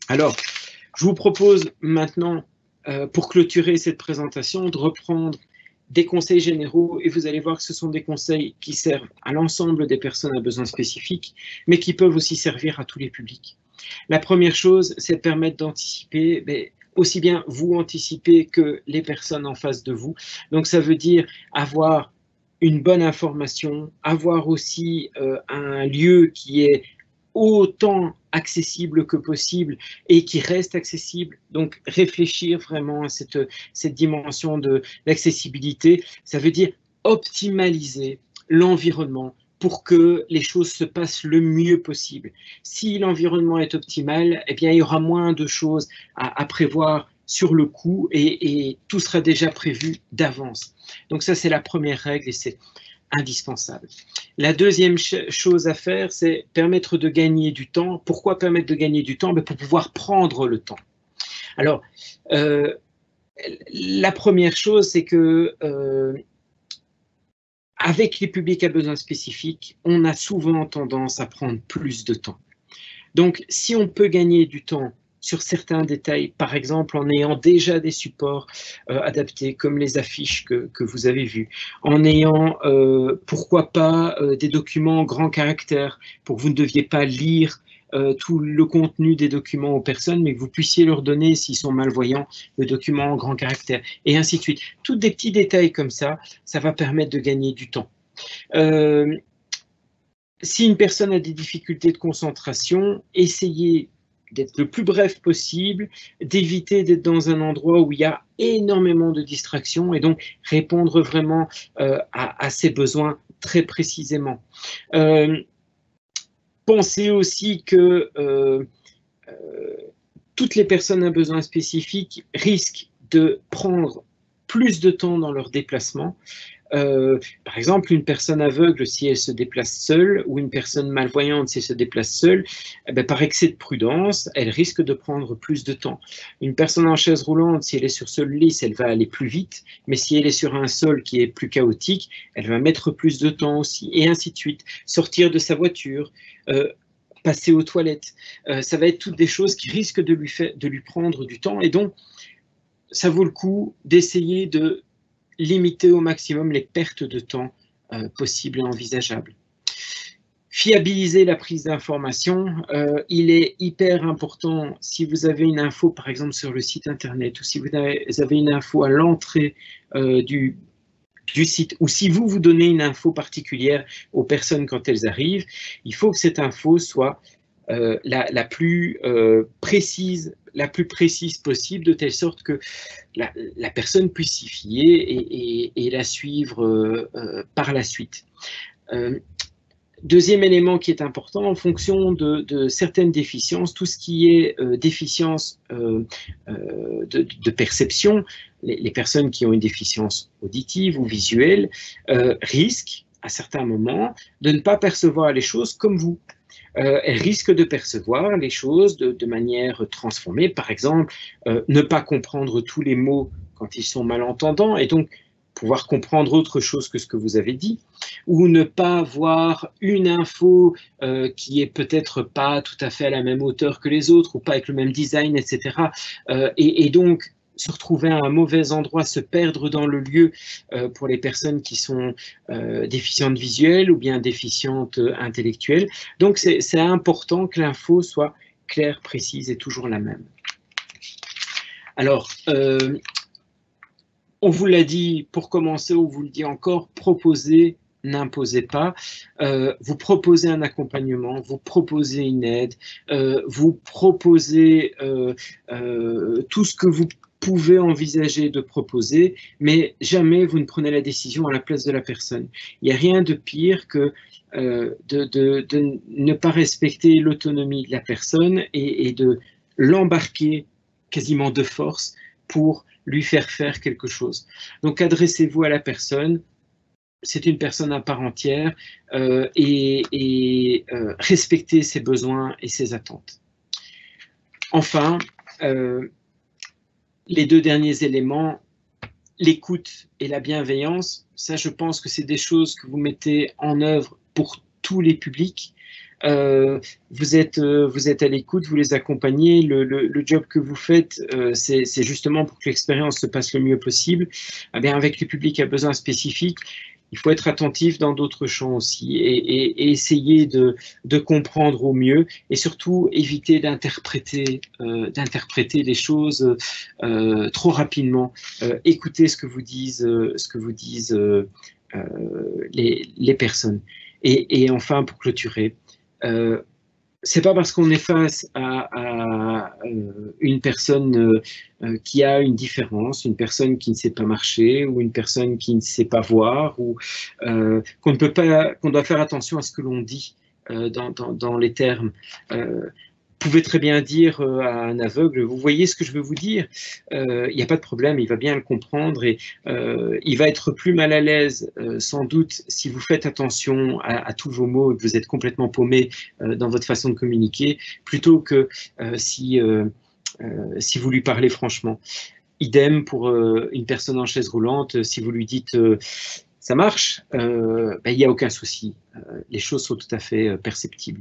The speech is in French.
Alors, je vous propose maintenant, pour clôturer cette présentation, de reprendre des conseils généraux, et vous allez voir que ce sont des conseils qui servent à l'ensemble des personnes à besoins spécifiques, mais qui peuvent aussi servir à tous les publics. La première chose, c'est de permettre d'anticiper, aussi bien vous anticiper que les personnes en face de vous. Donc ça veut dire avoir une bonne information, avoir aussi un lieu qui est autant accessible que possible et qui reste accessible. Donc réfléchir vraiment à cette dimension de l'accessibilité, ça veut dire optimaliser l'environnement pour que les choses se passent le mieux possible. Si l'environnement est optimal, eh bien, il y aura moins de choses à prévoir sur le coup et tout sera déjà prévu d'avance. Donc ça, c'est la première règle et c'est indispensable. La deuxième chose à faire, c'est permettre de gagner du temps. Pourquoi permettre de gagner du temps? Pour pouvoir prendre le temps. Alors, la première chose, c'est que avec les publics à besoins spécifiques, on a souvent tendance à prendre plus de temps. Donc, si on peut gagner du temps sur certains détails, par exemple en ayant déjà des supports adaptés, comme les affiches que vous avez vues, en ayant, pourquoi pas, des documents en grand caractère, pour que vous ne deviez pas lire tout le contenu des documents aux personnes, mais que vous puissiez leur donner, s'ils sont malvoyants, le document en grand caractère, et ainsi de suite. Tous des petits détails comme ça va permettre de gagner du temps. Si une personne a des difficultés de concentration, essayez d'être le plus bref possible, d'éviter d'être dans un endroit où il y a énormément de distractions et donc répondre vraiment à ses besoins très précisément. Pensez aussi que toutes les personnes à besoins spécifiques risquent de prendre plus de temps dans leur déplacement. Par exemple, une personne aveugle, si elle se déplace seule, ou une personne malvoyante, si elle se déplace seule, par excès de prudence, elle risque de prendre plus de temps. Une personne en chaise roulante, si elle est sur sol lisse, elle va aller plus vite, mais si elle est sur un sol qui est plus chaotique, elle va mettre plus de temps aussi, et ainsi de suite. Sortir de sa voiture, passer aux toilettes, ça va être toutes des choses qui risquent de lui prendre du temps, et donc, ça vaut le coup d'essayer de limiter au maximum les pertes de temps possibles et envisageables. Fiabiliser la prise d'information, il est hyper important si vous avez une info par exemple sur le site internet ou si vous avez une info à l'entrée du site ou si vous donnez une info particulière aux personnes quand elles arrivent, il faut que cette info soit la plus précise possible, de telle sorte que la personne puisse s'y fier et la suivre par la suite. Deuxième élément qui est important, en fonction de certaines déficiences, tout ce qui est déficience de perception, les personnes qui ont une déficience auditive ou visuelle risquent à certains moments de ne pas percevoir les choses comme vous. Elles risquent de percevoir les choses de manière transformée. Par exemple, ne pas comprendre tous les mots quand ils sont malentendants et donc pouvoir comprendre autre chose que ce que vous avez dit, ou ne pas voir une info qui est peut-être pas tout à fait à la même hauteur que les autres, ou pas avec le même design, etc. Et donc, se retrouver à un mauvais endroit, se perdre dans le lieu pour les personnes qui sont déficientes visuelles ou bien déficientes intellectuelles. Donc, c'est important que l'info soit claire, précise et toujours la même. Alors, on vous l'a dit pour commencer, on vous le dit encore, proposez, n'imposez pas. Vous proposez un accompagnement, vous proposez une aide, vous proposez tout ce que vous pouvez envisager de proposer, mais jamais vous ne prenez la décision à la place de la personne. Il n'y a rien de pire que de ne pas respecter l'autonomie de la personne et de l'embarquer quasiment de force pour lui faire quelque chose. Donc adressez-vous à la personne, c'est une personne à part entière et respectez ses besoins et ses attentes. Enfin, les deux derniers éléments, l'écoute et la bienveillance, ça je pense que c'est des choses que vous mettez en œuvre pour tous les publics. vous êtes à l'écoute, vous les accompagnez. Le job que vous faites, c'est justement pour que l'expérience se passe le mieux possible. Eh bien, avec les publics à besoins spécifiques, il faut être attentif dans d'autres champs aussi et essayer de comprendre au mieux et surtout éviter d'interpréter les choses trop rapidement. Écoutez ce que vous disent, les personnes. Et enfin, pour clôturer, c'est pas parce qu'on est face à une personne qui a une différence, une personne qui ne sait pas marcher ou une personne qui ne sait pas voir, ou qu'on ne peut pas, qu'on doit faire attention à ce que l'on dit dans les termes. Vous pouvez très bien dire à un aveugle, vous voyez ce que je veux vous dire, il n'y a pas de problème, il va bien le comprendre et il va être plus mal à l'aise sans doute si vous faites attention à tous vos mots et que vous êtes complètement paumé dans votre façon de communiquer, plutôt que si vous lui parlez franchement. Idem pour une personne en chaise roulante, si vous lui dites ça marche, il n'y a aucun souci, les choses sont tout à fait perceptibles.